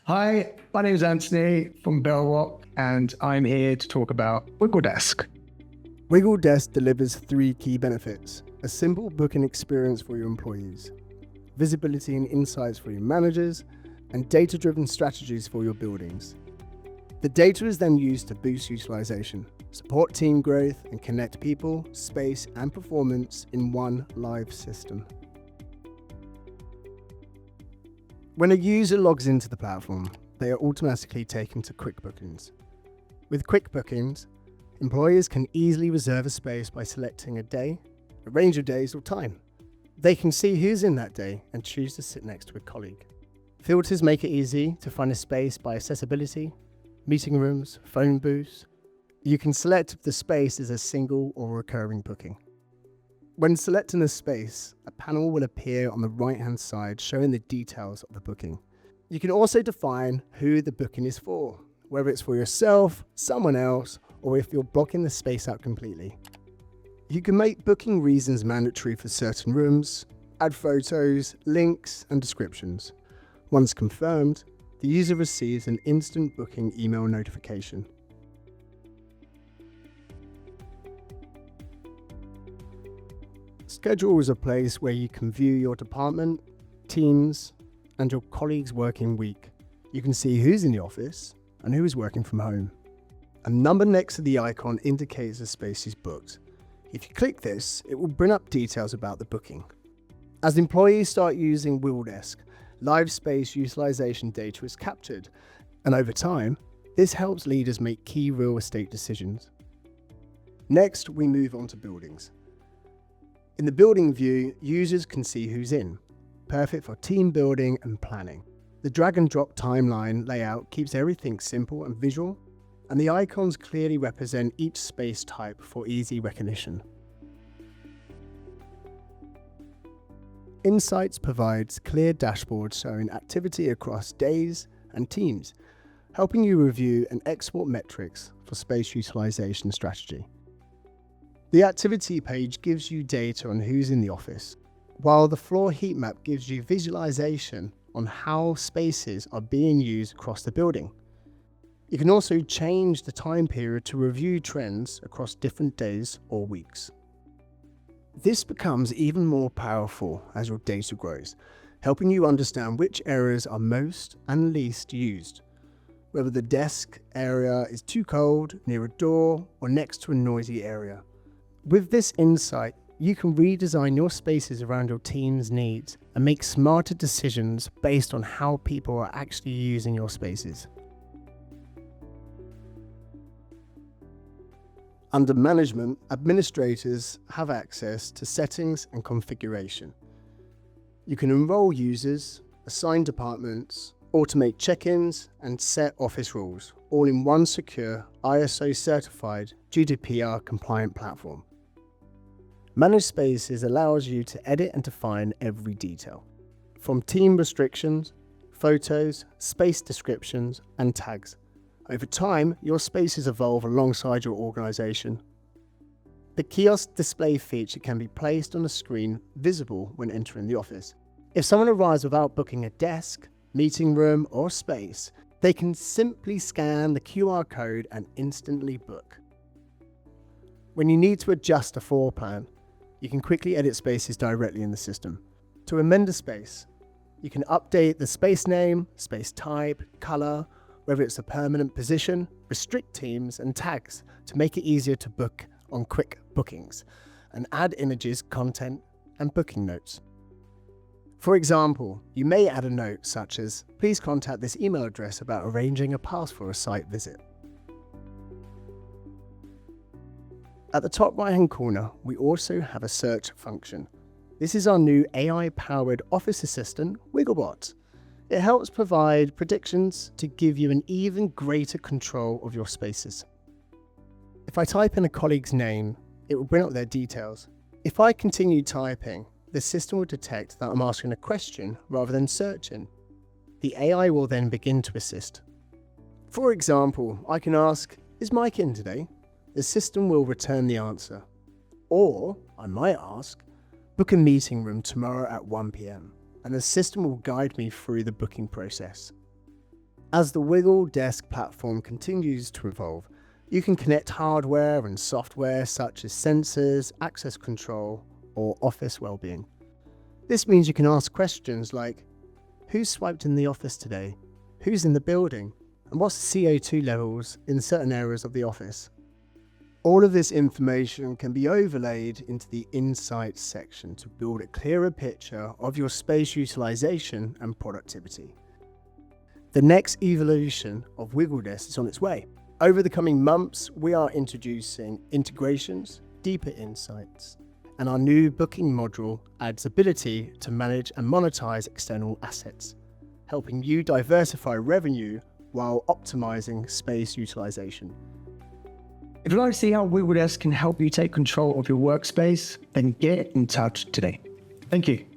Hi, my name is Anthony from Bellrock, and I'm here to talk about WiggleDesk. WiggleDesk delivers 3 key benefits: a simple booking experience for your employees, visibility and insights for your managers, and data-driven strategies for your buildings. The data is then used to boost utilization, support team growth, and connect people, space, and performance in one live system. When a user logs into the platform, they are automatically taken to quick bookings. With quick bookings, employers can easily reserve a space by selecting a day, a range of days, or time. They can see who's in that day and choose to sit next to a colleague. Filters make it easy to find a space by accessibility, meeting rooms, phone booths. You can select if the space is a single or recurring booking. When selecting a space, a panel will appear on the right-hand side showing the details of the booking. You can also define who the booking is for, whether it's for yourself, someone else, or if you're blocking the space out completely. You can make booking reasons mandatory for certain rooms, add photos, links, and descriptions. Once confirmed, the user receives an instant booking email notification. Schedule is a place where you can view your department, teams, and your colleagues' working week. You can see who's in the office and who is working from home. A number next to the icon indicates the space is booked. If you click this, it will bring up details about the booking. As employees start using WiggleDesk, live space utilization data is captured, and over time, this helps leaders make key real estate decisions. Next, we move on to buildings. In the building view, users can see who's in, perfect for team building and planning. The drag and drop timeline layout keeps everything simple and visual, and the icons clearly represent each space type for easy recognition. Insights provides clear dashboards showing activity across days and teams, helping you review and export metrics for space utilization strategy. The activity page gives you data on who's in the office, while the floor heat map gives you visualization on how spaces are being used across the building. You can also change the time period to review trends across different days or weeks. This becomes even more powerful as your data grows, helping you understand which areas are most and least used, whether the desk area is too cold, near a door, or next to a noisy area. With this insight, you can redesign your spaces around your team's needs and make smarter decisions based on how people are actually using your spaces. Under management, administrators have access to settings and configuration. You can enroll users, assign departments, automate check-ins, and set office rules, all in one secure, ISO-certified, GDPR-compliant platform. Managed Spaces allows you to edit and define every detail, from team restrictions, photos, space descriptions, and tags. Over time, your spaces evolve alongside your organization. The kiosk display feature can be placed on a screen visible when entering the office. If someone arrives without booking a desk, meeting room, or space, they can simply scan the QR code and instantly book. When you need to adjust a floor plan, you can quickly edit spaces directly in the system. To amend a space, you can update the space name, space type, color, whether it's a permanent position, restrict teams and tags to make it easier to book on quick bookings, and add images, content, and booking notes. For example, you may add a note such as, "Please contact this email address about arranging a pass for a site visit." At the top right-hand corner, we also have a search function. This is our new AI-powered office assistant, WiggleBot. It helps provide predictions to give you an even greater control of your spaces. If I type in a colleague's name, it will bring up their details. If I continue typing, the system will detect that I'm asking a question rather than searching. The AI will then begin to assist. For example, I can ask, "Is Mike in today?" The system will return the answer. Or I might ask, "Book a meeting room tomorrow at 1 p.m. and the system will guide me through the booking process. As the WiggleDesk platform continues to evolve, you can connect hardware and software such as sensors, access control, or office well-being. This means you can ask questions like, who's swiped in the office today? Who's in the building? And what's the CO2 levels in certain areas of the office? All of this information can be overlaid into the Insights section to build a clearer picture of your space utilization and productivity. The next evolution of WiggleDesk is on its way. Over the coming months, we are introducing integrations, deeper insights, and our new booking module adds ability to manage and monetize external assets, helping you diversify revenue while optimizing space utilization. If you'd like to see how WiggleDesk can help you take control of your workspace, then get in touch today. Thank you.